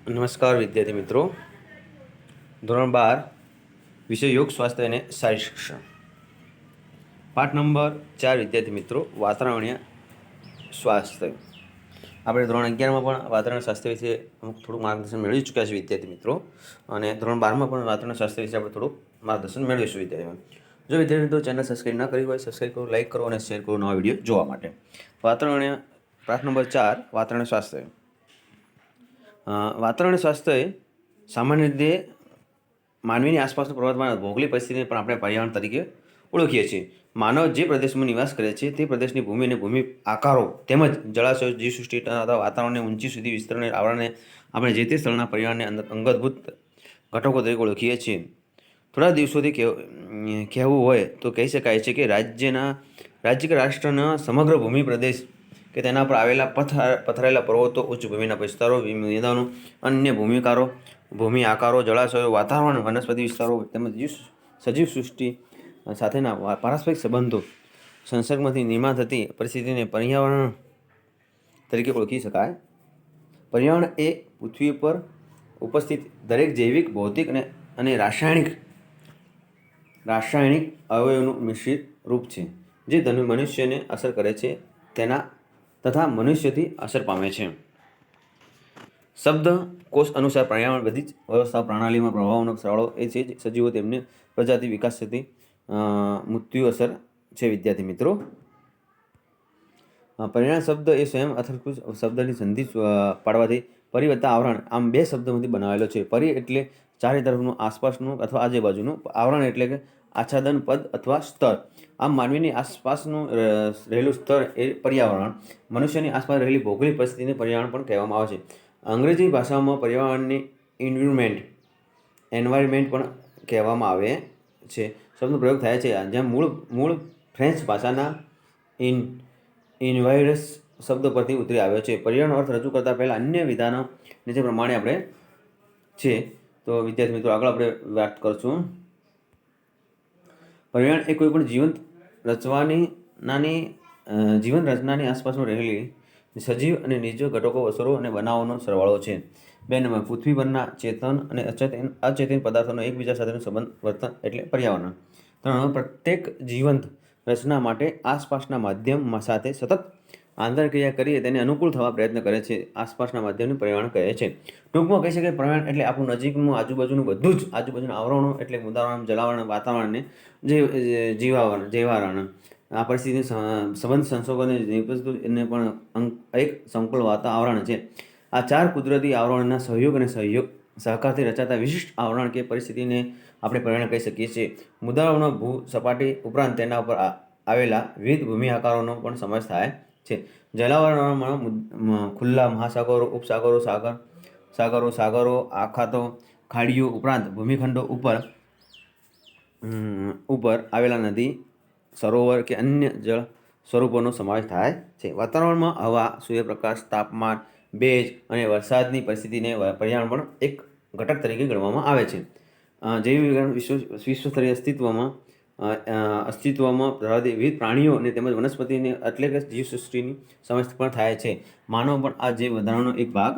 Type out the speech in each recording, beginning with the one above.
નમસ્કાર વિદ્યાર્થી મિત્રો. ધોરણ 12 વિષય યોગ સ્વાસ્થ્ય અને શારીરિક શિક્ષણ, પાઠ નંબર 4. વિદ્યાર્થી મિત્રો, વાતાવરણીય સ્વાસ્થ્ય. આપણે ધોરણ 11માં પણ વાતાવરણ સ્વાસ્થ્ય વિશે થોડુંક માર્ગદર્શન મેળવી ચૂક્યા છે વિદ્યાર્થી મિત્રો, અને ધોરણ 12માં પણ વાતાવરણ સ્વાસ્થ્ય વિશે આપણે થોડુંક માર્ગદર્શન મેળવીશું વિદ્યાર્થીઓ. જો વિદ્યાર્થી મિત્રો ચેનલ સબસ્ક્રાઈબ ન કરી હોય, સબસ્ક્રાઈબ કરો, લાઈક કરો અને શેર કરો નવા વિડીયો જોવા માટે. વાતાવરણીય પાઠ નંબર 4, વાતાવરણીય સ્વાસ્થ્ય. વાતાવરણીય સ્વાસ્થ્ય સામાન્ય રીતે માનવીની આસપાસનું પ્રવર્તમાન ભૌગોલિક પરિસ્થિતિને પણ આપણે પર્યાવરણ તરીકે ઓળખીએ છીએ. માનવ જે પ્રદેશમાં નિવાસ કરે છે તે પ્રદેશની ભૂમિ અને ભૂમિ આકારો તેમજ જળાશયો, જીવસૃષ્ટિ અથવા વાતાવરણને ઊંચી સુધી વિસ્તરણને આવરણને આપણે જે તે સ્થળના પર્યાવરણને અંગતભૂત ઘટકો તરીકે ઓળખીએ છીએ. થોડા દિવસોથી કહેવું હોય તો કહી શકાય છે કે રાજ્ય કે રાષ્ટ્રના સમગ્ર ભૂમિ પ્રદેશ કે તેના પર આવેલા પથરાયેલા પર્વતો, ઉચ્ચ ભૂમિના વિસ્તારો, મેદાનો, અન્ય ભૂમિ આકારો, જળાશયો, વાતાવરણ, વનસ્પતિ વિસ્તારો તેમજ સજીવ સૃષ્ટિ સાથેના પારસ્પરિક સંબંધો સંસર્ગમાંથી નિર્માણ થતી પરિસ્થિતિને પર્યાવરણ તરીકે ઓળખી શકાય. પર્યાવરણ એ પૃથ્વી પર ઉપસ્થિત દરેક જૈવિક, ભૌતિક અને રાસાયણિક અવયવોનું મિશ્રિત રૂપ છે, જે મનુષ્યને અસર કરે છે તથા મનુષ્યથી અસર પામે છે. શબ્દકોશ અનુસાર પર્યાવરણ બધી જ વ્યવસ્થા પ્રણાલીમાં પ્રભાવનો સરવાળો એ છે સજીવો તેમની પ્રજાતિ વિકાસ થતી મૃત્યુ અસર છે. વિદ્યાર્થી મિત્રો, પર્યાવરણ શબ્દ એ સ્વયં અર્થકૃત શબ્દની સંધિ પાડવાથી પરિ વત્તા આવરણ આમ બે શબ્દોમાંથી બનાવેલો છે. પરિ એટલે ચારે તરફનું, આસપાસનું અથવા આજુબાજુનું. આવરણ એટલે કે આચ્છાદન પદ અથવા સ્તર. આમ માનવીની આસપાસનું રહેલું સ્તર એ પર્યાવરણ. મનુષ્યની આસપાસ રહેલી ભૌગોલિક પરિસ્થિતિને પર્યાવરણ પણ કહેવામાં આવે છે. અંગ્રેજી ભાષામાં પર્યાવરણને એન્વાયરમેન્ટ પણ કહેવામાં આવે છે. શબ્દનો પ્રયોગ થાય છે જ્યાં મૂળ ફ્રેન્ચ ભાષાના ઇન્વાયરસ શબ્દ પરથી ઉતરી આવ્યો છે. પર્યાવરણનો અર્થ રજૂ કરતા પહેલા અન્ય વિધાનો નીચે પ્રમાણે આપણે છે. તો વિદ્યાર્થી મિત્રો, આગળ આપણે વાત કરશું. પર્યાવરણ એ કોઈ પણ જીવંત રચનાની આસપાસમાં રહેલી સજીવ અને નિર્જીવ ઘટકો, અસરો અને બનાવોનો સરવાળો છે. 2 નંબર, પૃથ્વી પરના ચેતન અને અચેતન પદાર્થોનો એકબીજા સાથેનો સંબંધ, વર્તન એટલે પર્યાવરણ. 3, પ્રત્યેક જીવંત રચના માટે આસપાસના માધ્યમ સાથે સતત આંતરક્રિયા કરી તેને અનુકૂળ થવા પ્રયત્ન કરે છે. આસપાસના માધ્યમને પર્યાવરણ કહે છે. ટૂંકમાં કહી શકાય પર્યાવરણ એટલે આપણું નજીકનું આજુબાજુનું બધું જ, આજુબાજુના આવરણો એટલે ઉદાહરણ, જલાવરણ, વાતાવરણને જૈવાવરણ. આ પરિસ્થિતિ સંબંધ સંશોધનને એને પણ એક સંકુલ વાતાવરણ છે. આ 4 કુદરતી આવરણના સહયોગ અને સહકારથી રચાતા વિશિષ્ટ આવરણ કે પરિસ્થિતિને આપણે પર્યાવરણ કહી શકીએ છીએ. મુદ્દાઓનો ભૂ સપાટી ઉપરાંત તેના ઉપર આવેલા વિવિધ ભૂમિ આકારોનો પણ સમાવેશ થાય છે. જલાવરણમાં ખુલ્લા મહાસાગરો, ઉપસાગરો, સાગરો, આખાતો, ખાડીઓ ઉપરાંત ભૂમિખંડો ઉપર આવેલા નદી, સરોવર કે અન્ય જળ સ્વરૂપોનો સમાવેશ થાય છે. વાતાવરણમાં હવા, સૂર્યપ્રકાશ, તાપમાન, ભેજ અને વરસાદની પરિસ્થિતિને પર્યાવરણ પણ એક ઘટક તરીકે ગણવામાં આવે છે. જૈવ વિજ્ઞાન વિશ્વસ્તરીય અસ્તિત્વમાં ધરાવતી વિવિધ પ્રાણીઓ અને તેમજ વનસ્પતિની એટલે કે જીવસૃષ્ટિની સમાવેશ પણ થાય છે. માનવ પણ આ જૈવ વધારાનો એક ભાગ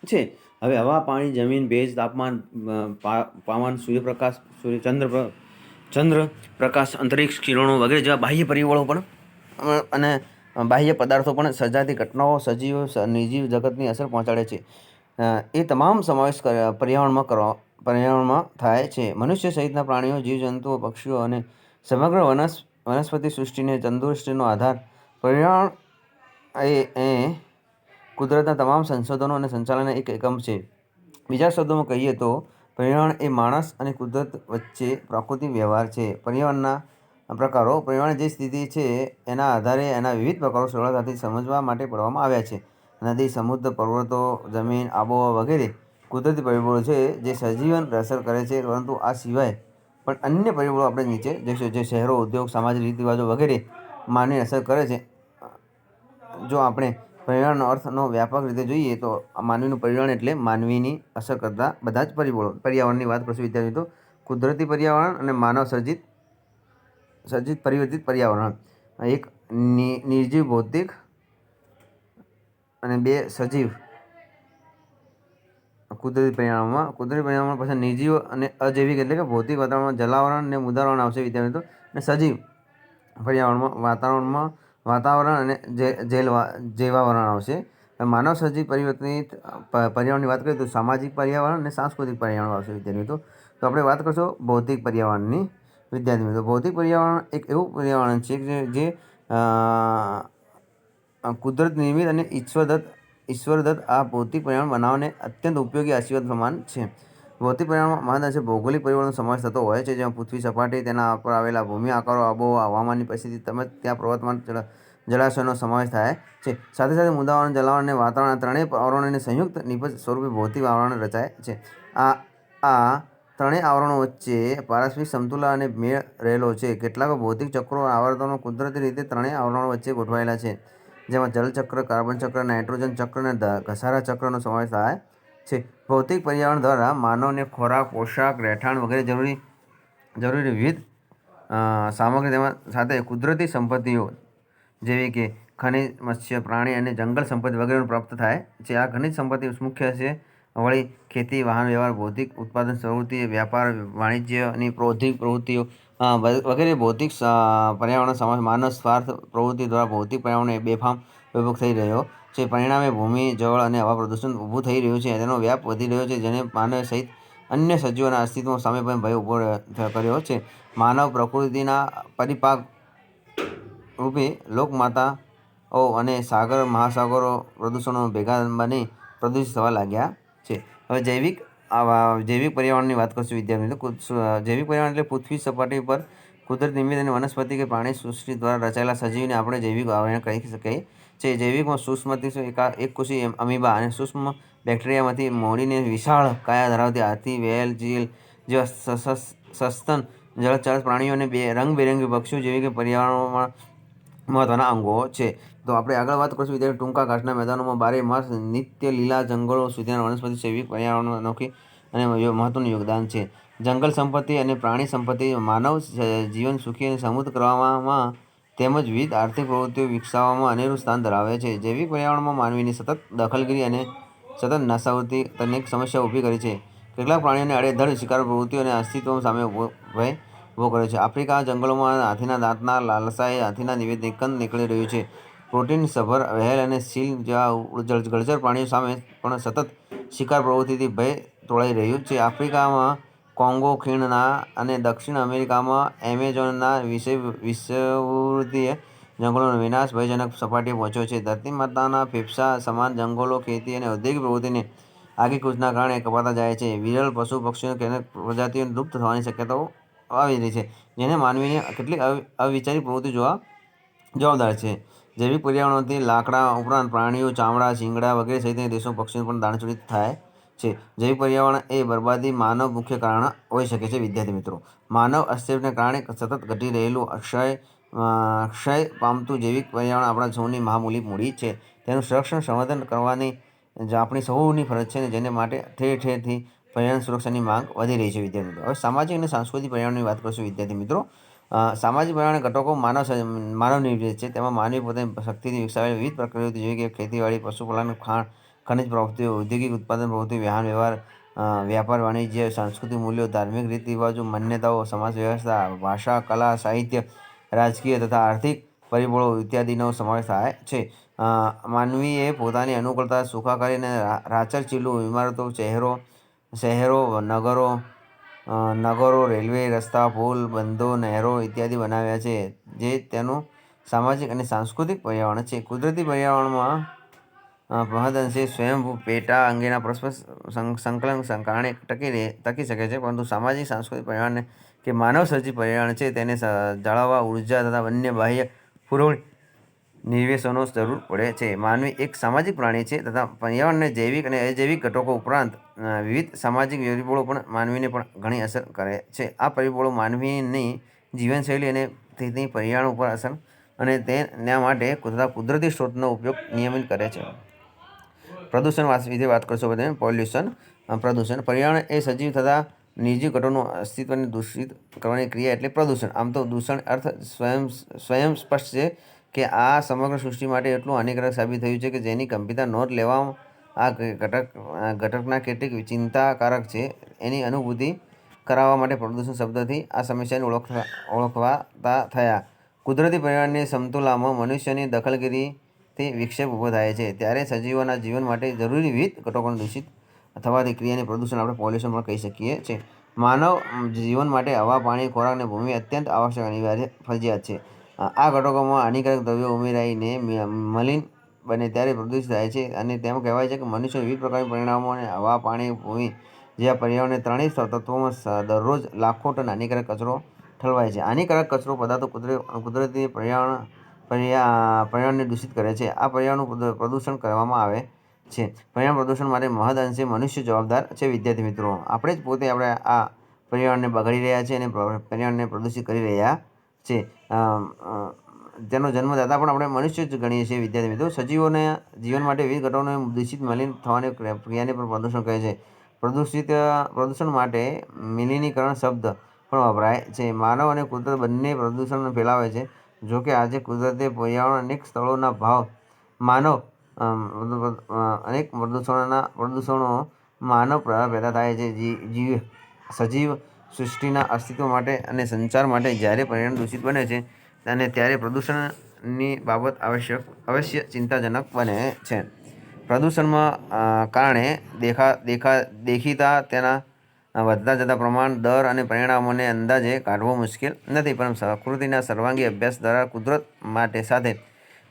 છે. હવે હવા, પાણી, જમીન, ભેજ, તાપમાન, પવન, સૂર્યપ્રકાશ, ચંદ્ર પ્રકાશ, અંતરિક્ષ કિરણો વગેરે જેવા બાહ્ય પરિબળો પણ અને બાહ્ય પદાર્થો પણ સર્જાતી ઘટનાઓ સજીવ નિર્જીવ જગતની અસર પહોંચાડે છે. એ તમામ સમાવેશ પર્યાવરણમાં થાય છે. મનુષ્ય સહિતના પ્રાણીઓ, જીવજંતુઓ, પક્ષીઓ અને સમગ્ર વનસ્પતિ સૃષ્ટિને તંદુરસ્તીનો આધાર પર્યાવરણ એ કુદરતના તમામ સંશોધનો અને સંચાલનના એક એકમ છે. બીજા શબ્દોમાં કહીએ તો પર્યાવરણ એ માણસ અને કુદરત વચ્ચે પ્રાકૃતિક વ્યવહાર છે. પર્યાવરણના પ્રકારો. પર્યાવરણ જે સ્થિતિ છે એના આધારે એના વિવિધ પ્રકારો સરળતાથી સમજવા માટે પાડવામાં આવ્યા છે. નદી, સમુદ્ર, પર્વતો, જમીન, આબોહવા વગેરે કુદરતી પરિબળો છે જે સજીવનને અસર કરે છે. પરંતુ આ સિવાય પણ અન્ય પરિબળો આપણે નીચે જોઈશું, જે શહેરો, ઉદ્યોગ, સામાજિક રીતરિવાજો વગેરે માનવીને અસર કરે છે. જો આપણે પર્યાવરણનો અર્થનો વ્યાપક રીતે જોઈએ તો માનવીનું પર્યાવરણ એટલે માનવીની અસર કરતા બધા જ પરિબળો. પર્યાવરણની વાત કરશું વિદ્યાર્થી તો કુદરતી પર્યાવરણ અને માનવ સર્જિત પરિવર્તિત પર્યાવરણ. એક નિર્જીવ ભૌતિક અને 2 સજીવ કુદરતી પરિમાણમાં પછી નિર્જીવ અને અજૈવિક એટલે કે ભૌતિક વાતાવરણમાં જલાવરણ અને મુદાવરણ આવશે વિદ્યાર્થી મિત્રો. અને સજીવ પર્યાવરણમાં વાતાવરણ અને જૈવાવરણ આવશે. માનવ સર્જિત પરિવર્તિત પર્યાવરણની વાત કરીએ તો સામાજિક પર્યાવરણ અને સાંસ્કૃતિક પર્યાવરણ આવશે વિદ્યાર્થી મિત્રો. તો આપણે વાત કરશું ભૌતિક પર્યાવરણની વિદ્યાર્થી મિત્રો. ભૌતિક પર્યાવરણ એક એવું પર્યાવરણ છે જે કુદરત નિર્મિત અને ઈશ્વરદત્ત આ ભૌતિક પર્યાવરણ બનાવવાને અત્યંત ઉપયોગી આશીર્વાદ સમાન છે. ભૌતિક પર્યાવરણમાં મહદઅંશે ભૌગોલિક પરિબળોનો સમાવેશ થતો હોય છે, જેમાં પૃથ્વી સપાટી, તેના પર આવેલા ભૂમિ આકારો, આબોહવા, હવામાનની પરિસ્થિતિ તેમજ ત્યાં પ્રવર્તમાન જળાશયોનો સમાવેશ થાય છે. સાથે સાથે મુદાવરણ, જલાવરણ અને વાતાવરણ આ ત્રણેય આવરણોને સંયુક્ત નિપજ સ્વરૂપે ભૌતિક આવરણ રચાય છે. આ ત્રણેય આવરણો વચ્ચે પારસ્પરિક સમતુલા અને મેળ રહેલો છે. કેટલાક ભૌતિક ચક્રો આવર્તનો કુદરતી રીતે ત્રણેય આવરણો વચ્ચે ગોઠવાયેલા છે, જેમાં જલચક્ર, કાર્બન ચક્ર, નાઇટ્રોજન ચક્ર અને ઘસારા ચક્રનો સમાવેશ થાય છે. ભૌતિક પર્યાવરણ દ્વારા માનવને ખોરાક, પોશાક, રહેઠાણ વગેરે જરૂરી વિવિધ સામગ્રી તેમજ સાથે કુદરતી સંપત્તિઓ જેવી કે ખનિજ, મત્સ્ય, પ્રાણી અને જંગલ સંપત્તિ વગેરેનું પ્રાપ્ત થાય છે. આ ખનિજ સંપત્તિ મુખ્ય છે વળી ખેતી, વાહન વ્યવહાર, બૌદ્ધિક ઉત્પાદન પ્રવૃત્તિ, વ્યાપાર, વાણિજ્યની બૌદ્ધિક પ્રવૃત્તિઓ વગેરે. ભૌતિક પર્યાવરણનો સમાવેશ માનવ સ્વાર્થ પ્રવૃત્તિ દ્વારા ભૌતિક પર્યાવરણનો બેફામ ઉપયોગ થઈ રહ્યો છે. પરિણામે ભૂમિ, જળ અને હવા પ્રદૂષણ ઊભું થઈ રહ્યું છે. તેનો વ્યાપ વધી રહ્યો છે, જેને માનવ સહિત અન્ય સજીવોના અસ્તિત્વ સામે પણ ભય ઊભો કર્યો છે. માનવ પ્રકૃતિના પરિપાક રૂપે લોકમાતાઓ અને સાગર મહાસાગરો પ્રદૂષણો ભેગા બની પ્રદૂષિત થવા લાગ્યા છે. હવે જૈવિક પર્યાવરણની વાત કરશું વિદ્યાર્થી મિત્રો. જૈવિક પર્યાવરણ એટલે પૃથ્વી સપાટી પર કુદરત નિર્મિત અને વનસ્પતિ કે પ્રાણી સૃષ્ટિ દ્વારા રચાયેલા સજીવને આપણે જૈવિક પર્યાવરણ કહી શકીએ છીએ. જૈવિકમાં સૂક્ષ્મથી એકકોષી અમીબા અને સૂક્ષ્મ બેક્ટેરિયામાંથી મોડીને વિશાળ કાયા ધરાવતી હાથી, વ્હેલ, ચીલ જેવા સસ્તન જળચર પ્રાણીઓ અને રંગબેરંગી પક્ષીઓ જેવી કે પર્યાવરણમાં મહત્વના અંગો છે. તો આપણે આગળ વાત કરીશું વિદ્યાર્થી. ટૂંકા ઘાસના મેદાનોમાં બારે માસ નિત્ય લીલા જંગલો સુધીના વનસ્પતિ જૈવિક પર્યાવરણમાં અનોખી અને મહત્વનું યોગદાન છે. જંગલ સંપત્તિ અને પ્રાણી સંપત્તિ માનવ જીવન સુખી અને સમૃદ્ધ કરવામાં તેમજ વિવિધ આર્થિક પ્રવૃત્તિઓ વિકસાવવામાં અનેરું સ્થાન ધરાવે છે. જૈવિક પર્યાવરણમાં માનવીની સતત દખલગીરી અને સતત નાશાવૃત્તિ અનેક સમસ્યાઓ ઊભી કરી છે. કેટલાક પ્રાણીઓને આડેધડ શિકાર પ્રવૃત્તિઓ અને અસ્તિત્વ સામે ભય ઊભો કર્યો છે. આફ્રિકાના જંગલોમાં હાથીના દાંતના લાલસાએ હાથીના નિકંદ નીકળી રહ્યું છે. પ્રોટીન સભર વ્હેલ અને સીલ જેવા જળચર પ્રાણીઓ સામે પણ સતત શિકાર પ્રવૃત્તિથી ભય તોળાઈ રહ્યું છે. આફ્રિકામાં કોંગો ખીણના અને દક્ષિણ અમેરિકામાં એમેઝોનના વિષુવવૃત્તીય જંગલોનો વિનાશ ભયજનક સપાટીએ પહોંચ્યો છે. ધરતીમાતાના ફેફસા સમાન જંગલો ખેતી અને ઔદ્યોગિક પ્રવૃત્તિની આગીકૂચના કારણે કપાતા જાય છે. વિરલ પશુ પક્ષીઓની કેટલીક પ્રજાતિઓ લુપ્ત થવાની શક્યતાઓ આવી રહી છે, જેને માનવીની કેટલીક અવિચારી પ્રવૃત્તિઓ જવાબદાર છે. જૈવિક પર્યાવરણથી લાકડા ઉપરાંત પ્રાણીઓ, ચામડા, શિંગડા વગેરે સહિતના દેશો પક્ષીઓ પણ દાણચોરી થાય છે. જૈવિક પર્યાવરણ એ બરબાદી માનવ મુખ્ય કારણ હોઈ શકે છે. વિદ્યાર્થી મિત્રો, માનવ અસ્તિત્વને કારણે સતત ઘટી રહેલું ક્ષય પામતું જૈવિક પર્યાવરણ આપણા સૌની મહામૂલ્ય મૂડી છે. તેનું સંરક્ષણ સંવર્ધન કરવાની આપણી સૌની ફરજ છે, જેને માટે ઠેર ઠેરથી પર્યાવરણ સુરક્ષાની માંગ વધી રહી છે. વિદ્યાર્થી મિત્રો, હવે સામાજિક અને સાંસ્કૃતિક પર્યાવરણની વાત કરીશું. વિદ્યાર્થી મિત્રો, સામાજિક પર્યાવરણ ઘટકો માનવ નિર્મિત છે. તેમાં માનવી પોતાની શક્તિથી વિકસાવેલી વિવિધ પ્રવૃત્તિઓ જેવી કે ખેતીવાડી, પશુપાલન, ખનિજ પ્રવૃત્તિઓ, ઔદ્યોગિક ઉત્પાદન પ્રવૃત્તિઓ, વાહન વ્યવહાર, વ્યાપાર, વાણિજ્ય, સાંસ્કૃતિક મૂલ્યો, ધાર્મિક રીતરિવાજો, માન્યતાઓ, સમાજ વ્યવસ્થા, ભાષા, કલા, સાહિત્ય, રાજકીય તથા આર્થિક પરિબળો ઇત્યાદિનો સમાવેશ થાય છે. માનવીએ પોતાની અનુકૂળતા, સુખાકારી અને રાચરચીલું ઇમારતો, શહેરો, નગરો, રેલવે, રસ્તા, પુલ, બંધો, નહેરો ઇત્યાદિ બનાવ્યા છે, જે તેનું સામાજિક અને સાંસ્કૃતિક પર્યાવરણ છે. કુદરતી પર્યાવરણમાં મહદઅંશે સ્વયંભૂ પેટા અંગેના પરસ્પર સંકલન કારણે ટકી શકે છે, પરંતુ સામાજિક સાંસ્કૃતિક પર્યાવરણ કે માનવ સર્જિત પર્યાવરણ છે તેને જાળવવા ઉર્જા તથા અન્ય બાહ્ય પુરવણી નિવેશોનો જરૂર પડે છે. માનવી એક સામાજિક પ્રાણી છે તથા પર્યાવરણના જૈવિક અને અજૈવિક ઘટકો ઉપરાંત વિવિધ સામાજિક પરિબળો પણ માનવીને પણ ઘણી અસર કરે છે. આ પરિબળો માનવીની જીવનશૈલી અને તેની પર્યાવરણ ઉપર અસર અને તેના માટે તથા કુદરતી સ્ત્રોતનો ઉપયોગ નિયમિત કરે છે. પ્રદૂષણ વિશે વાત કરશો. પોલ્યુશન, પ્રદૂષણ પર્યાવરણ એ સજીવ તથા નિર્જીવ ઘટકોનું અસ્તિત્વને દૂષિત કરવાની ક્રિયા એટલે પ્રદૂષણ. આમ તો દૂષણ અર્થ સ્વયં સ્પષ્ટ છે કે આ સમગ્ર સૃષ્ટિ માટે એટલું હાનિકારક સાબિત થયું છે કે જેની ગંભીરતા નોંધ લેવા આ ઘટકના કેટલીક ચિંતાકારક છે. એની અનુભૂતિ કરાવવા માટે પ્રદૂષણ શબ્દથી આ સમસ્યાને ઓળખવાતા થયા. કુદરતી પર્યાવરણની સમતુલામાં મનુષ્યની દખલગીરીથી વિક્ષેપ ઊભો થાય છે. ત્યારે સજીવોના જીવન માટે જરૂરી વિવિધ ઘટકોને દૂષિત થવાથી ક્રિયાને પ્રદૂષણ આપણે પોલ્યુશન પણ કહી શકીએ છીએ. માનવ જીવન માટે હવા, પાણી, ખોરાક અને ભૂમિ અત્યંત આવશ્યક અનિવાર્ય ફરજિયાત છે. આ ઘટકોમાં હાનિકારક દ્રવ્યો ઉમેરાઈને મલિન બને ત્યારે પ્રદૂષિત થાય છે. અને તેમ કહેવાય છે કે મનુષ્ય વિવિધ પ્રકારના પરિણામો અને હવા, પાણી, ભૂમિ જેવા પર્યાવરણને ત્રણેય તત્વોમાં દરરોજ લાખો ટન હાનિકારક કચરો ઠલવાય છે. હાનિકારક કચરો પદાર્થો કુદરતી પર્યાવરણને દૂષિત કરે છે. આ પર્યાવરણનું પ્રદૂષણ કરવામાં આવે છે. પર્યાવરણ પ્રદૂષણ માટે મહદઅંશે મનુષ્ય જવાબદાર છે. વિદ્યાર્થી મિત્રો, આપણે જ પોતે આ પર્યાવરણને બગાડી રહ્યા છીએ અને પર્યાવરણને પ્રદૂષિત કરી રહ્યા છીએ. તેનો જન્મદાતા પણ આપણે મનુષ્ય જ ગણીએ છીએ. વિદ્યાર્થી મિત્રો, સજીવોના જીવન માટે વિવિધ ઘટકોને દૂષિત મલિન થવાની ક્રિયાને પણ પ્રદૂષણ કહે છે. પ્રદૂષણ માટે મિલીનીકરણ શબ્દ પણ વપરાય છે. માનવ અને કુદરત બંને પ્રદૂષણ ફેલાવે છે. જોકે આજે કુદરતી પર્યાવરણ અનેક સ્થળોના માનવ અનેક પ્રદૂષણો માનવ પેદા થાય છે. સજીવ સૃષ્ટિના અસ્તિત્વ માટે અને સંચાર માટે જ્યારે પર્યાવરણ દૂષિત બને છે અને ત્યારે પ્રદૂષણની બાબત અવશ્ય ચિંતાજનક બને છે. પ્રદૂષણમાં કારણે દેખીતા તેના વધતા જતા પ્રમાણ, દર અને પરિણામોને અંદાજે કાઢવો મુશ્કેલ નથી, પરંતુ પ્રકૃતિના સર્વાંગી અભ્યાસ દ્વારા કુદરત સાથે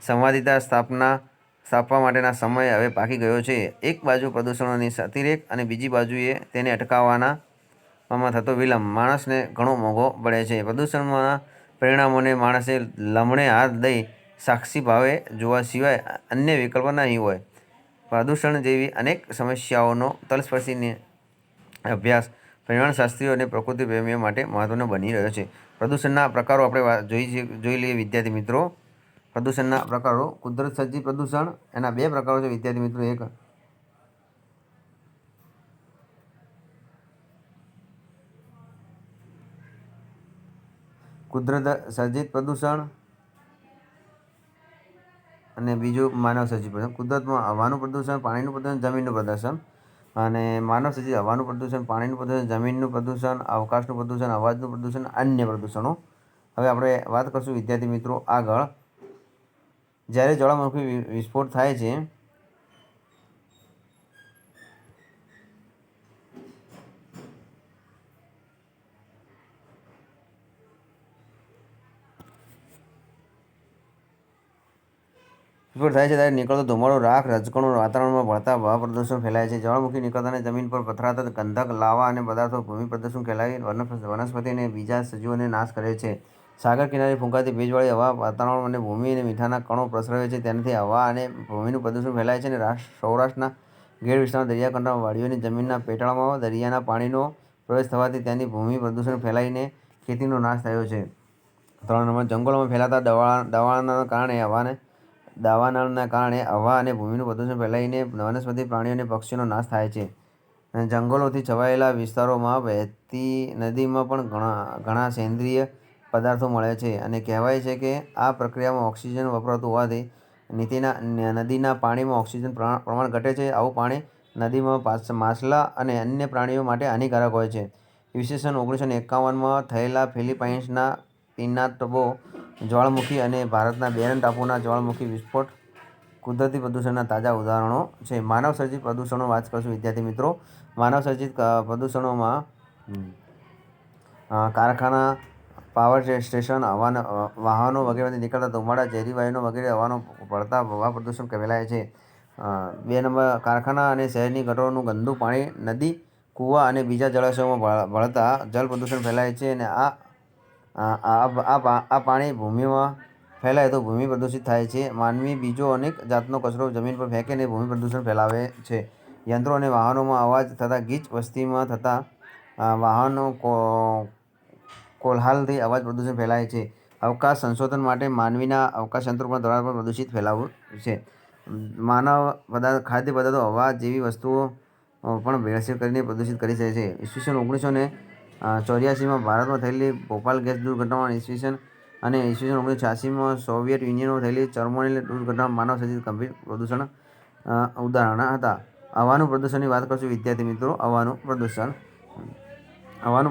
સંવાદિતા સ્થાપવા માટેનો સમય હવે પાકી ગયો છે. એક બાજુ પ્રદૂષણોની અતિરેક અને બીજી બાજુએ તેને અટકાવવામાં થતો વિલંબ માણસને ઘણો મોંઘો પડે છે. પ્રદૂષણના પરિણામોને માણસે લમણે હાથ દઈ સાક્ષી ભાવે જોવા સિવાય અન્ય વિકલ્પ નહીં હોય. પ્રદૂષણ જેવી અનેક સમસ્યાઓનો તલસ્પર્શી અભ્યાસ પર્યાવરણશાસ્ત્રીઓ અને પ્રકૃતિ પ્રેમીઓ માટે મહત્વનો બની રહ્યો છે. પ્રદૂષણના પ્રકારો આપણે જોઈ લઈએ. વિદ્યાર્થી મિત્રો, પ્રદૂષણના પ્રકારો. કુદરત સર્જિત પ્રદૂષણ, એના બે પ્રકારો છે. વિદ્યાર્થી મિત્રો, એક કુદરત સર્જિત પ્રદૂષણ અને બીજું માનવ સર્જિત પ્રદૂષણ. કુદરતમાં હવાનું પ્રદૂષણ, પાણીનું પ્રદૂષણ, જમીનનું પ્રદૂષણ. અને માનવ સર્જિત હવાનું પ્રદૂષણ, પાણીનું પ્રદૂષણ, જમીનનું પ્રદૂષણ, અવકાશનું પ્રદૂષણ, અવાજનું પ્રદૂષણ, અન્ય પ્રદૂષણો. હવે આપણે વાત કરશું વિદ્યાર્થી મિત્રો આગળ. જ્યારે જ્વાળામુખી વિસ્ફોટ થાય છે ત્યારે નીકળતો ધુમાડો, રાખ, રજકણો વાતાવરણમાં ભળતા હવા પ્રદૂષણ ફેલાય છે. જ્વાળામુખી નીકળતાને જમીન પર પથરાતા ગંધક, લાવા અને પદાર્થો ભૂમિ પ્રદૂષણ ફેલાવી વનસ્પતિ અને બીજા સજીવોને નાશ કરે છે. સાગર કિનારે ફૂંકાતી ભેજવાળી હવા વાતાવરણ અને ભૂમિ અને મીઠાના કણો પ્રસરે છે. તેનાથી હવા અને ભૂમિનું પ્રદૂષણ ફેલાય છે. અને સૌરાષ્ટ્રના ઘેડ વિસ્તારમાં, દરિયાકાંઠામાં, વાડીઓની જમીનના પેટાળમાં દરિયાના પાણીનો પ્રવેશ થવાથી ત્યાંની ભૂમિ પ્રદૂષણ ફેલાઈને ખેતીનો નાશ થયો છે. 3 નંબર, જંગલોમાં ફેલાતા દાવાનળના કારણે હવા અને ભૂમિનું પ્રદૂષણ ફેલાઈને વનસ્પતિ, પ્રાણીઓ અને પક્ષીઓનો નાશ થાય છે. જંગલોથી છવાયેલા વિસ્તારોમાં વહેતી નદીમાં પણ ઘણા સેન્દ્રિય પદાર્થો મળે છે. અને કહેવાય છે કે આ પ્રક્રિયામાં ઓક્સિજન વપરાતું હોવાથી નદીના પાણીમાં ઓક્સિજન પ્રમાણ ઘટે છે. આવું પાણી નદીમાં માછલા અને અન્ય પ્રાણીઓ માટે હાનિકારક હોય છે. ઈસવીસન 1951માં થયેલા ફિલિપાઇન્સના પિનાટબો જ્વાળામુખી અને ભારતના બેરન ટાપુના જ્વાળામુખી વિસ્ફોટ કુદરતી પ્રદૂષણના તાજા ઉદાહરણો છે. માનવ સર્જિત પ્રદૂષણો વાત કરશું વિદ્યાર્થી મિત્રો. માનવ સર્જિત પ્રદૂષણોમાં કારખાના, પાવર સ્ટેશન, વાહનો વગેરેમાંથી નીકળતા ધુમાડા, ઝેરી વાયુઓ વગેરે હવાનો ભળતા હવા પ્રદૂષણ ફેલાય છે. 2 નંબર, કારખાના અને શહેરની ગટરોનું ગંદુ પાણી નદી, કૂવા અને બીજા જળાશયોમાં ભળતા જળ પ્રદૂષણ ફેલાય છે. અને આ પાણી ભૂમિમાં ફેલાય તો ભૂમિ પ્રદૂષિત થાય છે. માનવી બીજો અનેક જાતનો કચરો જમીન પર ફેંકે અને ભૂમિ પ્રદૂષણ ફેલાવે છે. યંત્રો અને વાહનોમાં અવાજ થતા ગીચ, વસ્તીમાં થતા વાહનો કોલાહલથી અવાજ પ્રદૂષણ ફેલાય છે. અવકાશ સંશોધન માટે માનવીના અવકાશયાત્રો દ્વારા પણ પ્રદૂષિત ફેલાવું છે. માનવ ખાદ્ય પદાર્થો, હવા જેવી વસ્તુઓ પણ ભેળસેળ કરીને પ્રદૂષિત કરી શકે છે. ઈસવીસન 1984માં ભારતમાં થયેલી ભોપાલ ગેસ દુર્ઘટના ઈસવીસન 1986માં સોવિયત યુનિયનમાં થયેલી ચર્નોબિલ દુર્ઘટના માનવ સર્જિત ગંભીર પ્રદૂષણ ઉદાહરણ હતા. હવાનું પ્રદૂષણની વાત કરશું વિદ્યાર્થી મિત્રો. હવાનું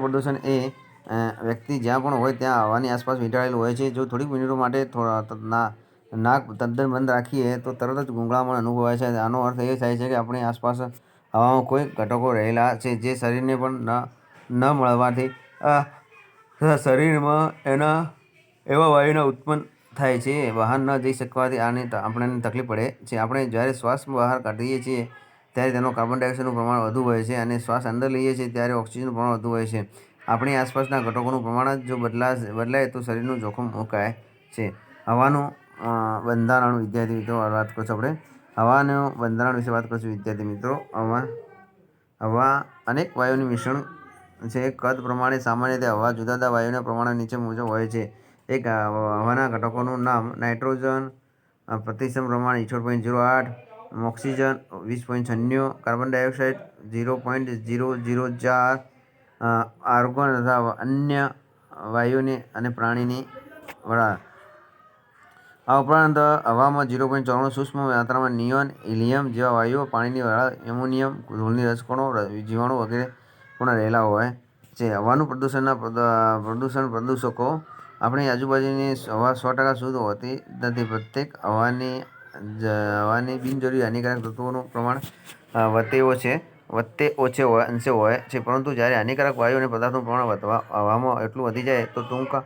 પ્રદૂષણ એ વ્યક્તિ જ્યાં પણ હોય ત્યાં હવાની આસપાસ વીંટાળેલું હોય છે. જો થોડીક મિનિટો માટે નાક તદ્દન બંધ રાખીએ તો તરત જ ગૂંગળામણ અનુભવાય છે. આનો અર્થ એ થાય છે કે આપણી આસપાસ હવામાં કોઈ ઘટકો રહેલા છે જે શરીરને પણ ન મળવાથી શરીરમાં એવા વાયુના ઉત્પન્ન થાય છે. બહાર ન જઈ શકવાથી આપણને તકલીફ પડે છે. આપણે જ્યારે શ્વાસ બહાર કાઢીએ છીએ ત્યારે તેમાં કાર્બન ડાયોક્સાઇડનું પ્રમાણ વધુ હોય છે અને શ્વાસ અંદર લઈએ છીએ ત્યારે ઓક્સિજનનું પ્રમાણ વધુ હોય છે. આપણી આસપાસના ઘટકોનું પ્રમાણ જો બદલાય તો શરીરનું જોખમ મુકાય છે. હવાનું બંધારણ વિદ્યાર્થી મિત્રો વાત કરશું આપણે. હવાનું બંધારણ વિશે વાત કરશું વિદ્યાર્થી મિત્રો. હવા અનેક વાયુઓનું મિશ્રણ છે. કદ પ્રમાણે સામાન્ય રીતે હવા જુદા જુદા વાયુઓના પ્રમાણો નીચે મુજબ હોય છે. હવાના ઘટકોનું નામ: નાઇટ્રોજન પ્રતિશત પ્રમાણ 68.08, ઓક્સિજન 20.96, કાર્બન ડાયોક્સાઇડ 0.004, આર્ગોન તથા અન્ય વાયુઓ અને પાણીની વરાળ. આ ઉપરાંત હવામાં 0.94 સૂક્ષ્મ માત્રામાં નિયોન, હિલિયમ જેવા વાયુઓ, પાણીની વરાળ, એમોનિયમ, ધૂળની રજકણો, જીવાણુ વગેરે પણ રહેલા હોય છે. હવાનું પ્રદૂષકો: આપણી આજુબાજુની હવા 100% શુદ્ધ હોતી નથી. પ્રત્યેક હવાની બિનજરૂરી હાનિકારક તત્વોનું પ્રમાણ વત્તે ઓછે અંશે હોય છે. પરંતુ જ્યારે હાનિકારક વાયુ અને પદાર્થોનું પ્રમાણ હવામાં એટલું વધી જાય તો ટૂંકા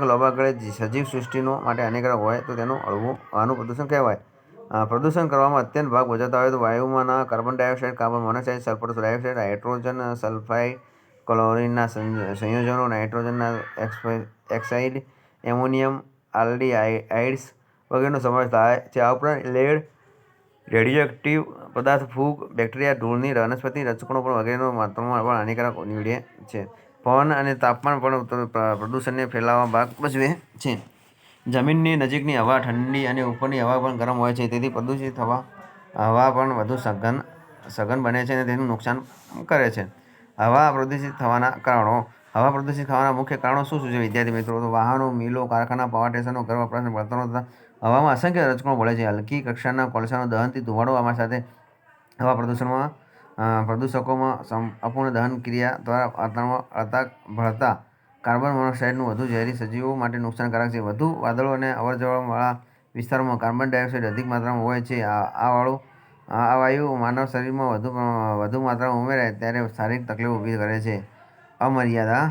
કે લાંબા ગાળે સજીવ સૃષ્ટિ માટે હાનિકારક હોય તો તેને હવાનું પ્રદૂષણ કહેવાય. પ્રદૂષણ કરવામાં અત્યંત ભાગ ભજવતા હોય વાયુઓમાંના carbon dioxide, carbon monoxide, sulphur dioxide, hydrogen sulphide, ક્લોરીનના સંયોજનો, નાઇટ્રોજન ઓક્સાઇડ, એમોનિયમ આલ્ડીહાઇડ્સ વગેરેનો સમાવેશ થાય છે. આ ઉપરાંત લેડ, રેડિયોએક્ટિવ પદાર્થ, ફૂગ, બેક્ટેરિયા, ધૂળની વનસ્પતિ રજકણો વગેરેની માત્રામાં પણ હાનિકારક નીવડે છે. પવન અને તાપમાન પણ પ્રદૂષણને ફેલાવવામાં ભાગ ભજવે છે. જમીનની નજીકની હવા ઠંડી અને ઉપરની હવા પણ ગરમ હોય છે. તેથી પ્રદૂષિત હવા પણ વધુ સઘન બને છે અને તેનું નુકસાન કરે છે. હવા પ્રદૂષિત થવાના કારણો: હવા પ્રદૂષિત થવાના મુખ્ય કારણો શું છે વિદ્યાર્થી મિત્રો? વાહનો, મિલો, કારખાના, પાવર સ્ટેશનો, ઘર વપરાશના બળતણો તથા હવામાં અસંખ્ય રજકણો ભળે છે. હલકી કક્ષાના કોલસાના દહનથી ધુમાડો સાથે હવા પ્રદૂષકોમાં અપૂર્ણ દહન ક્રિયા દ્વારા વાતાવરણમાં ભળતા કાર્બન મોનોક્સાઇડ વધુ ઝેરી સજીવો માટે નુકસાનકારક છે. વધુ વાદળો અને અવરજવરવાળા વિસ્તારોમાં કાર્બન ડાયોક્સાઇડ અધિક માત્રામાં હોય છે. આ વાયુ માનવ શરીરમાં વધુ માત્રામાં ઉમેરાય ત્યારે શારીરિક તકલીફો ઊભી કરે છે. અમર્યાદા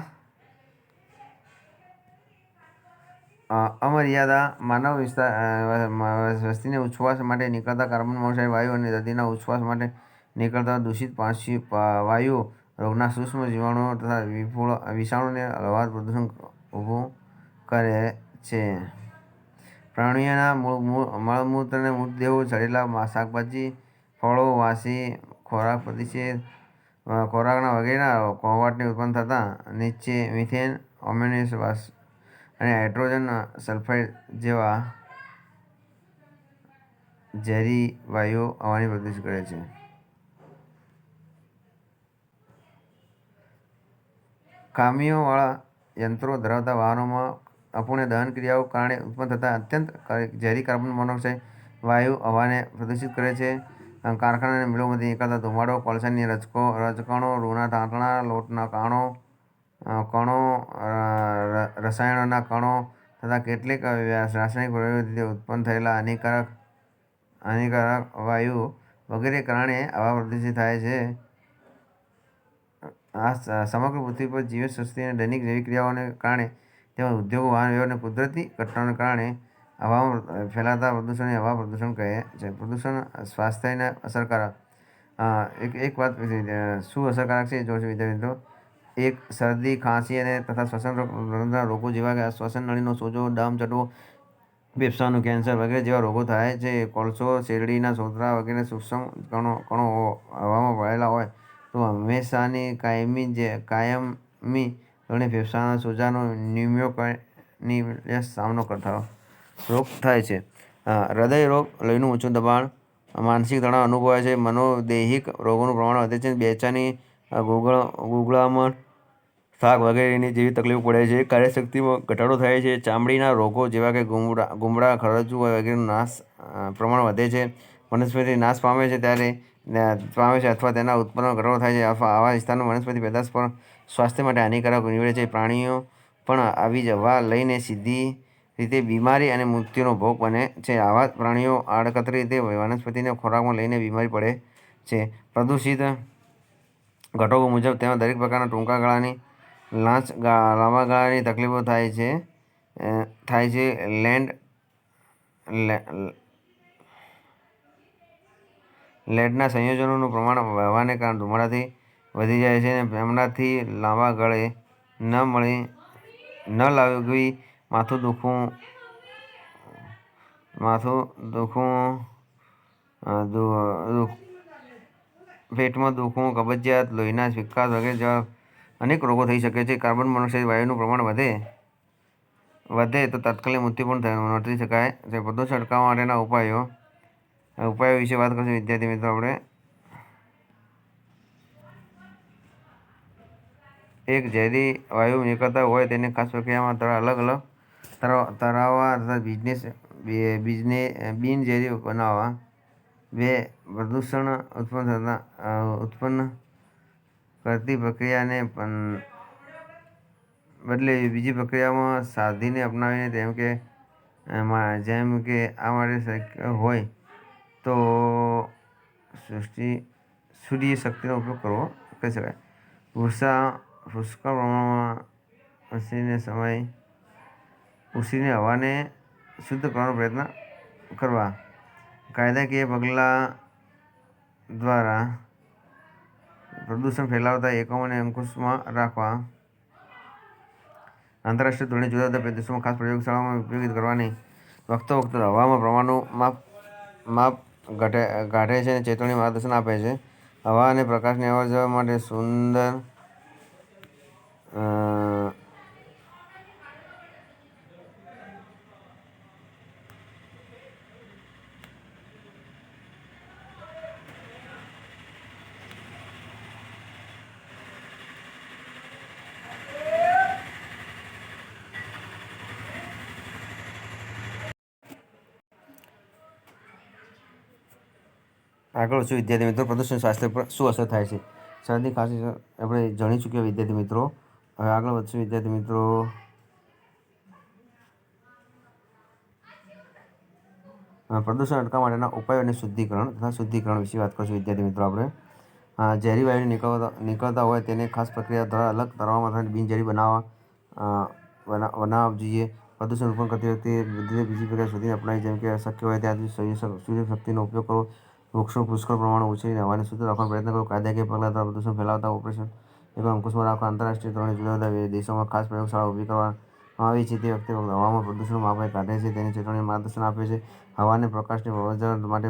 માનવ વસ્તીને ઉચ્છ્વાસ માટે નીકળતા કાર્બન મોનોક્સાઇડ વાયુ અને દર્દીના ઉચ્છ્વાસ માટે નીકળતા દૂષિત વાયુઓ રોગના સૂક્ષ્મ જીવાણુઓ તથા વિષાણુઓને હળવા પ્રદૂષણ ઊભું કરે છે. પ્રાણીઓના મળમૂત્રને મૃતદેહો, સડેલા શાકભાજી, ફળો, વાસી ખોરાકના વગેરેના કોહવાટથી ઉત્પન્ન થતા મિથેન, એમોનિયમ અને હાઇડ્રોજન સલ્ફાઇડ જેવા ઝેરી વાયુઓ હવાને પ્રદૂષિત કરે છે. ખામીઓવાળા યંત્રો ધરાવતા વાહનોમાં અપૂર્ણ દહન ક્રિયાઓને કારણે ઉત્પન્ન થતા અત્યંત ઝેરી કાર્બન મોનોક્સાઇડ વાયુ હવાને પ્રદૂષિત કરે છે. કારખાના અને મિલોમાંથી નીકળતો ધુમાડો, કોલસાની રજકણો, રૂના તાંતણા, લોટના કણો, રસાયણોના કણો તથા કેટલીક રાસાયણિક પ્રક્રિયાઓથી ઉત્પન્ન થયેલા હાનિકારક વાયુઓ વગેરેને કારણે હવા પ્રદૂષિત થાય છે. સમગ્ર પૃથ્વી પર જીવસૃષ્ટિની દૈનિક જૈવિક ક્રિયાઓને કારણે તેમજ ઉદ્યોગો, વાહન વ્યવહાર અને કુદરતી ઘટનાઓને કારણે હવામાં ફેલાતા પ્રદૂષણને હવા પ્રદૂષણ કહે છે. પ્રદૂષણ સ્વાસ્થ્યને અસરકારક: એક વાત શું અસરકારક છે જોઈશું વિદ્યાર્થી મિત્રો. 1. શરદી, ખાંસી તથા શ્વસન તંત્રના રોગો જેવા કે શ્વસન નળીનો સોજો, દમ ચડવો, ફેફસાંનું કેન્સર વગેરે જેવા રોગો થાય છે. કોલસો, શેરડીના સોંદરા વગેરે સૂક્ષ્મ કણો હવામાં ભળેલા હોય તો હંમેશાની કાયમી ધોરણે ફેફસાના સોજાનો ન્યુમોનિયાનો સામનો રોગ થાય છે. હૃદય રોગ, લોહીનું ઊંચું દબાણ, માનસિક તણાવ અનુભવાય છે. મનોદૈહિક રોગોનું પ્રમાણ વધે છે. બેચેની, ગૂંગળામણ, થાક વગેરે જેવી તકલીફો પડે છે. કાર્યશક્તિમાં ઘટાડો થાય છે. ચામડીના રોગો જેવા કે ગુમડા, ખરજવું વગેરેનું પ્રમાણ વધે છે. વનસ્પતિ નાશ પામે છે અથવા તેના ઉત્પન્ન ઘટાડો થાય છે. આવા વિસ્તારમાં વનસ્પતિ પેદાશ પર સ્વાસ્થ્ય માટે હાનિકારક નીવડે છે. પ્રાણીઓ પણ આવી જ હવા લઈને સીધી રીતે બીમારી અને મૃત્યુનો ભોગ બને છે. આવા પ્રાણીઓ આડકતરી રીતે વનસ્પતિને ખોરાકમાં લઈને બીમારી પડે છે. પ્રદૂષિત ઘટકો મુજબ તેમાં દરેક પ્રકારના ટૂંકા ગાળાની લાંબા ગાળાની તકલીફો થાય છે. લેડના સંયોજનોનું પ્રમાણ હવાને કારણે ધુમાડાથી વધી જાય છે અને એમનાથી લાંબા ગાળે ન લાગવી, માથું દુખવું, પેટમાં દુખવું, કબજિયાત, લોહીના વિકાર વગેરે જેવા અનેક રોગો થઈ શકે છે. કાર્બન મોનોક્સાઇડ વાયુનું પ્રમાણ વધે તો તાત્કાલિક મૃત્યુ પણ નોંધી શકાય છે. પ્રદૂષણ અટકાવવા માટેના ઉપાયો વિશે વાત કરીશું વિદ્યાર્થી મિત્રો આપણે. એક ઝેરી વાયુ નીકળતા હોય તેને ખાસ પ્રક્રિયામાં તરાવવા તથા બિનઝેરી બનાવવા. 2. પ્રદૂષણ ઉત્પન્ન કરતી પ્રક્રિયાને બદલે બીજી પ્રક્રિયામાં સાધીને અપનાવીને જેમ કે આ માટે શક્ય હોય તો સૂર્યશક્તિનો ઉપયોગ કરી શકાય. પુષ્કળ પ્રમાણમાં ઉછીને હવાને શુદ્ધ કરવાનો પ્રયત્ન કરવા. કાયદાકીય પગલાં દ્વારા પ્રદૂષણ ફેલાવતા એકમોને અંકુશમાં રાખવા. આંતરરાષ્ટ્રીય ધોરણે જુદા જુદા દેશોમાં ખાસ પ્રયોગશાળાઓમાં ઉપયોગ કરવાની. વખતોવખત હવામાન પ્રમાણનું માપ કાઢે છે અને ચેતવણી માર્ગદર્શન આપે છે. હવા અને પ્રકાશની અવરજવર માટે આગળ વધશું વિદ્યાર્થી મિત્રો. પ્રદૂષણ સ્વાસ્થ્ય પર શું અસર થાય છે? શરદી ખાંસી આપણે જાણી ચૂક્યા વિદ્યાર્થી મિત્રો. હવે આગળ વધશું વિદ્યાર્થી મિત્રો. પ્રદૂષણ અટકાવવા માટેના ઉપાયો અને શુદ્ધિકરણ વિશે વાત કરીશું વિદ્યાર્થી મિત્રો આપણે. ઝેરી વાયુ નીકળતા હોય તેને ખાસ પ્રક્રિયા દ્વારા અલગ કરવામાં તથા બિનઝેરી બનાવવા જોઈએ. પ્રદૂષણ ઉત્પન્ન કરતી વખતે બીજી પ્રક્રિયા શોધીને અપનાવી જેમ કે શક્ય હોય ત્યાં સુધી સૂર્યશક્તિનો ઉપયોગ કરવો. વૃક્ષો પુષ્કળ પ્રમાણમાં ઉછેરીને હવાને શુદ્ધ રાખવાનો પ્રયત્ન કરવો. કાયદાકીય પગલાં દ્વારા પ્રદૂષણ ફેલાવતા ઓપરેશન એકમ અંકુશમાં રાખવા. આંતરરાષ્ટ્રીય ધોરણે જુદા જુદા દેશોમાં ખાસ પ્રયોગશાળાઓ ઊભી કરવામાં આવી છે. તે વખતે હવામાં પ્રદૂષણનું માપ કાઢે છે તેને ચેતવણી માર્ગદર્શન આપે છે. હવા અને પ્રકાશની અવરજવર માટે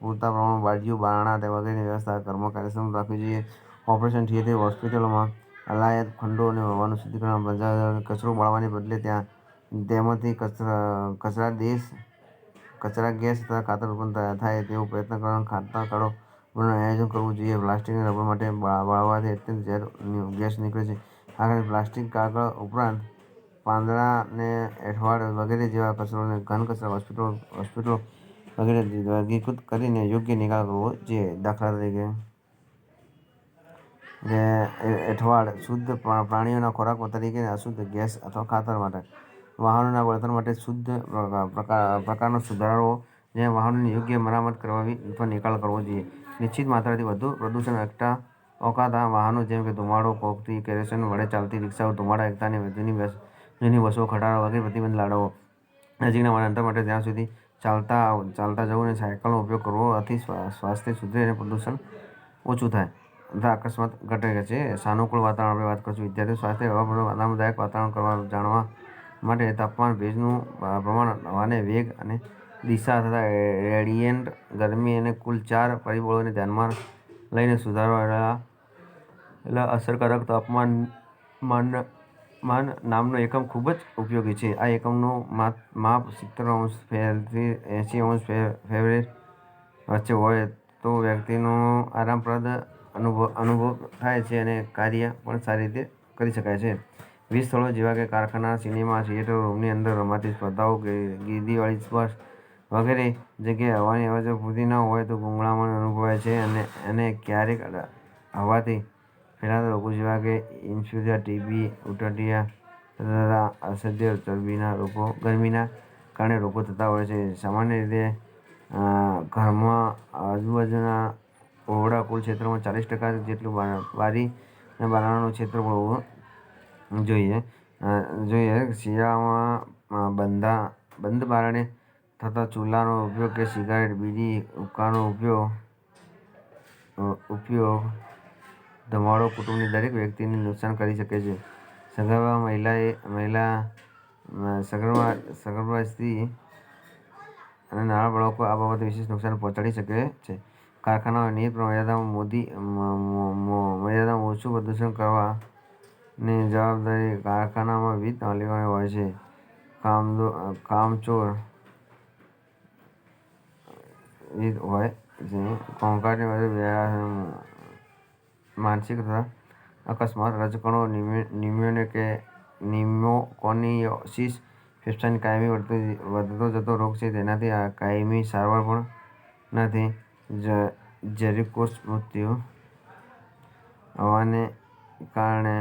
પૂરતા પ્રમાણમાં બારીઓ, બારણાં વગેરેની વ્યવસ્થા ઘરમાં કાર્યક્ષમ રાખવી જોઈએ. ઓપરેશન થિયેટર, હોસ્પિટલોમાં અલાયદ ખંડો અને હવાનું શુદ્ધિકરણ કચરો બાળવાને બદલે તેમાંથી કચરા ગેસ તથા ખાતર ઉત્પન્ન થાય તેવો પ્રયત્ન કરવાનો. ખાતરકાળો બનાવવાનું આયોજન કરવું જોઈએ. પ્લાસ્ટિક અને રબર માટે બાળવાથી અત્યંત ઝેર ગેસ નીકળે છે. આ કારણે પ્લાસ્ટિક, કાગળ ઉપરાંત પાંદડા અને એંઠવાડ વગેરે જેવા કચરાને ઘન કચરા હોસ્પિટલો વગેરે વર્ગીકૃત કરીને યોગ્ય નિકાલ કરવો જોઈએ. દાખલા તરીકે એંઠવાડ શુદ્ધ પ્રાણીઓના ખોરાક તરીકે, અશુદ્ધ ગેસ અથવા ખાતર માટે. વાહનોના બળતણ માટે શુદ્ધ પ્રકારનો સુધારો જેમાં વાહનોની યોગ્ય મરામત કરાવી અથવા નિકાલ કરવો જોઈએ. નિશ્ચિત માત્રાથી વધુ પ્રદૂષણ ઓકાતા વાહનો જેમ કે ધુમાડો, કોકથી કેરોસીન વડે ચાલતી રિક્ષાઓ, ધુમાડા એકતાની જૂની બસો, ખટારા વગેરે પ્રતિબંધ લાદવો. નજીકના અંતર માટે ત્યાં સુધી ચાલતા જવું અને સાયકલનો ઉપયોગ કરવો. આથી સ્વાસ્થ્ય સુધરે અને પ્રદૂષણ ઓછું થાય તથા અકસ્માત ઘટે છે. સાનુકૂળ વાતાવરણ આપણે વાત કરીશું વિદ્યાર્થીઓ. સ્વાસ્થ્ય હવા આરામદાયક વાતાવરણ જાણવા માટે તાપમાન, ભેજનું પ્રમાણ, હવાના વેગ અને દિશા તથા રેડિયન્ટ ગરમી અને કુલ 4 પરિબળોને ધ્યાનમાં લઈને સુધારેલા અસરકારક તાપમાન નામનો એકમ ખૂબ જ ઉપયોગી છે. આ એકમનું માપ 70°C 80°C વચ્ચે હોય તો વ્યક્તિને આરામપ્રદ અનુભવ થાય છે અને કાર્ય પણ સારી રીતે કરી શકાય છે. 20 સ્થળો જેવા કે કારખાના, સિનેમા થિયેટર, રૂમની અંદર રમાતી સ્પર્ધાઓ, ગીર્દીવાળી બસ, વગેરે જગ્યાએ હવાની અવરજવર પૂરતી ન હોય તો ગૂંગળામણ અનુભવાય છે અને ક્યારેક હવાથી ફેલાતા રોગો જેવા કે ઇન્ફ્લુએન્ઝા, ટીબી, ઉટડિયા તથા અસહ્ય ગરમીના કારણે રોગો થતા હોય છે. સામાન્ય રીતે ઘરમાં આજુબાજુના ઓરડા કુલ ક્ષેત્રમાં 40% જેટલું બારી અને બારણાનું ક્ષેત્રફળ હોવું જોઈએ. શિયાળામાં બંધ બારણે થતા ચૂલાનો ઉપયોગ કે સિગારેટ, બીડી, હુક્કાનો ઉપયોગ ધુમાડો કુટુંબની દરેક વ્યક્તિને નુકસાન કરી શકે છે. સગર્ભા સ્ત્રી અને નાના બાળકોને આ બાબતે વિશેષ નુકસાન પહોંચાડી શકે છે. કારખાનાઓએ નિયત મર્યાદામાં ઓછું પ્રદૂષણ કરવાની જવાબદારી કારખાનાના વિવિધ માલિકોની હોય છે. કામચોર ઘોંઘાટની વધુ બેહારત, માનસિક અકસ્માત, રજકણો, ન્યુમોકોનિયોસિસ ફેફસાંની કાયમી વધતો જતો રોગ છે જેનાથી કાયમી સારવાર પણ નથી. ઝેરીકોષ મૃત્યુ હવાને કારણે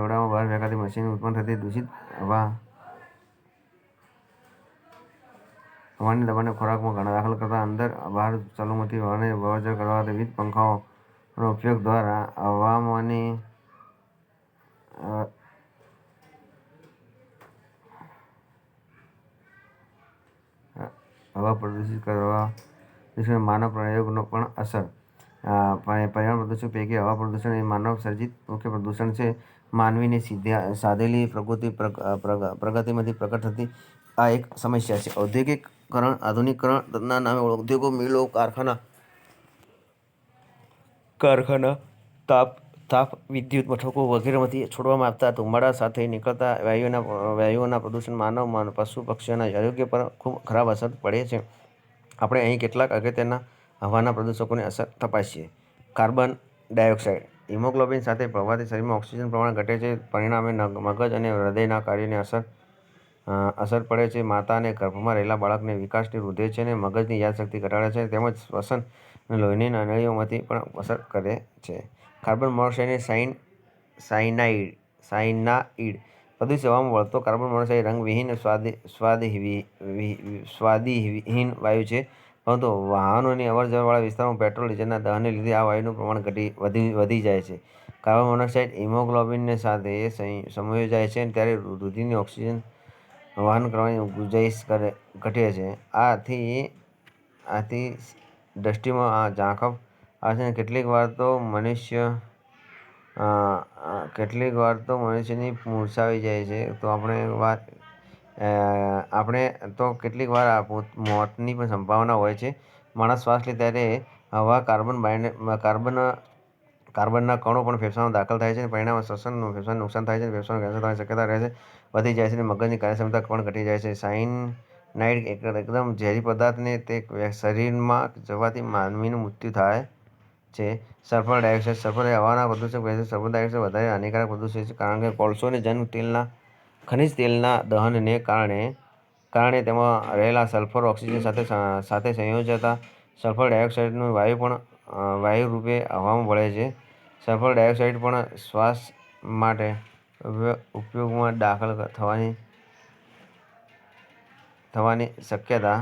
ઓરડામાં બહાર ફેંકાતી મશીનથી ઉત્પન્ન થતી દૂષિત હવાના દબાણને ખોરાકમાં દાખલ કરતા અંદર બહાર ચાલુમાંથી હવાને અવરજવર કરવા વિવિધ પંખાઓના ઉપયોગ દ્વારા હવા પ્રદૂષિત કરવા માનવ પ્રયોગનો પણ અસર. પર્યાવરણ પ્રદૂષકો પૈકી હવા પ્રદૂષણ એ માનવ સર્જિત મુખ્ય પ્રદૂષણ છે. માનવીની સાધેલી પ્રગતિમાંથી પ્રકટ થતી આ એક સમસ્યા છે. ઔદ્યોગિકરણ, આધુનિકીકરણના નામે ઉદ્યોગો, મિલો, કારખાના, તાપ વિદ્યુત મથકો વગેરેમાંથી છોડવામાં આવતા ધુમાડા સાથે નીકળતા વાયુઓના પ્રદૂષણ માનવ, પશુ, પક્ષીઓના આરોગ્ય પર ખૂબ ખરાબ અસર પડે છે. આપણે અહીં કેટલાક અગત્યના હવાના પ્રદૂષકોની અસર તપાસીએ. Carbon dioxide. હિમોગ્લોબિન સાથે ભળવાથી શરીરમાં ઓક્સિજનનું પ્રમાણ ઘટે છે. પરિણામે મગજ અને હૃદયના કાર્યોને અસર પડે છે. માતા અને ગર્ભમાં રહેલા બાળકના વિકાસને રૂંધે છે અને મગજની યાદશક્તિ ઘટાડે છે તેમજ શ્વસન અને લોહીની નળીઓમાંથી પણ અસર કરે છે. કાર્બન મોનોક્સાઇડ અને સાયનાઇડ. પ્રદૂષિત હવામાં ભળતો કાર્બન મોનોક્સાઇડ રંગવિહીન, સ્વાદવિહીન વાયુ છે. પરંતુ વાહનોની અવરજવરવાળા વિસ્તારોમાં પેટ્રોલ, ડીઝલના દહનને લીધે આ વાયુનું પ્રમાણ વધી જાય છે. કાર્બન મોનોક્સાઇડ હિમોગ્લોબિન સાથે સંયોજાય છે ત્યારે રુધિરની ઓક્સિજન વહન કરવાની ગુંજાઇશ ઘટે છે. આથી દૃષ્ટિમાં ઝાંખપ આવે છે અને કેટલીક વાર તો મનુષ્યની મૂર્છા આવી જાય છે. કેટલીક વાર મોતની પણ સંભાવના હોય છે. માણસ શ્વાસ લે ત્યારે હવા કાર્બનના કણો પણ ફેફસામાં દાખલ થાય છે. પરિણામે ફેફસાને નુકસાન થાય છે, ફેફસાનું કેન્સર થવાની શક્યતા વધી જાય છે અને મગજની કાર્યક્ષમતા પણ ઘટી જાય છે. સાયનાઇડ એકદમ ઝેરી પદાર્થ છે તે શરીરમાં જવાથી માનવીનું મૃત્યુ થાય છે. Sulphur dioxide. હવાના પ્રદૂષકો પૈકી સલ્ફર ડાયોક્સાઇડ વધારે હાનિકારક પ્રદૂષક છે કારણ કે કોલસો અને ખનિજ તેલના દહનને કારણે તેમાં રહેલા સલ્ફર ઓક્સિજન સાથે સંયોજાતા સલ્ફર ડાયોક્સાઇડનું વાયુ રૂપે હવામાં ભળે છે. સલ્ફર ડાયોક્સાઇડ પણ શ્વાસ માટે ઉપયોગમાં દાખલ થવાની શક્યતા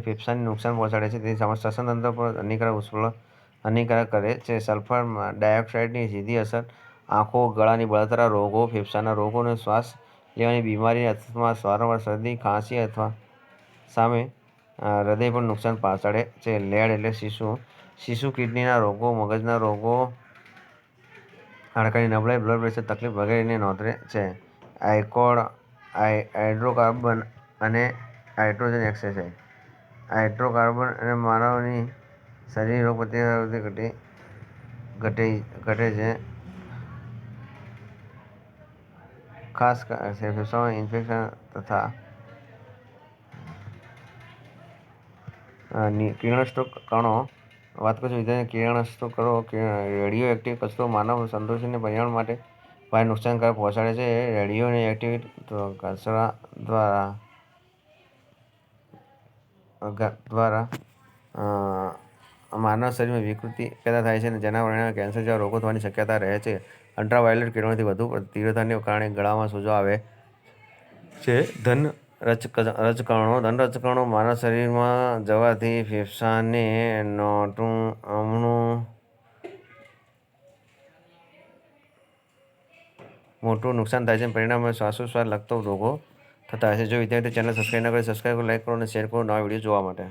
ફેફસાને નુકસાન પહોંચાડે છે તેથી શ્વસનતંત્ર પર હાનિકારક કરે છે. સલ્ફર ડાયોક્સાઇડની સીધી અસર આંખો, ગળાની બળતરા રોગો, ફેફસાના રોગો અને શ્વાસ લેવાની બીમારી, અસ્થમા, વારંવાર શરદી, ખાંસી સામે હૃદય પણ નુકસાન પહોંચાડે છે. લેડ. શિશુ કિડનીના રોગો, મગજના રોગો, હાડકાની નબળાઈ, બ્લડ પ્રેશર તકલીફ વગેરેને નોંધે છે. હાઇડ્રોકાર્બન અને નાઇટ્રોજન ઓક્સાઇડ. હાઇડ્રોકાર્બન માનવની શરીરની રોગપ્રતિકારક શક્તિ ઘટે છે. ખાસ ફેફસાંમાં ઇન્ફેક્શન તથા કિરણોત્સર્ગ કણો વાત કરીશું વિદ્યાર્થી કિરણસ્તો કરો. રેડિયો એક્ટિવ કચરો માનવ સંતોષ અને પર્યાવરણ માટે ભારે નુકસાનકારક પહોંચાડે છે. રેડિયો એક્ટિવ કચરા દ્વારા માનવ શરીરમાં વિકૃતિ પેદા થાય છે અને જેના પરિણામે કેન્સર જેવા રોગો થવાની શક્યતા રહે છે. અલ્ટ્રાવાયોલેટ કિરણોથી વધુ તીવ્રતાને કારણે ગળામાં સોજો આવે છે. ધન રજકણો માનવ શરીરમાં જવાથી ફેફસાંને મોટું નુકસાન થાય છે અને પરિણામે શ્વાસોશ્વાસ લગતા રોગો થતા હોય છે. જો વિદ્યાર્થી ચેનલ સબસ્ક્રાઈબ ન કરે, સબસ્ક્રાઈબ કરો, લાઈક કરો અને શેર કરો નવા વિડીયો જોવા માટે.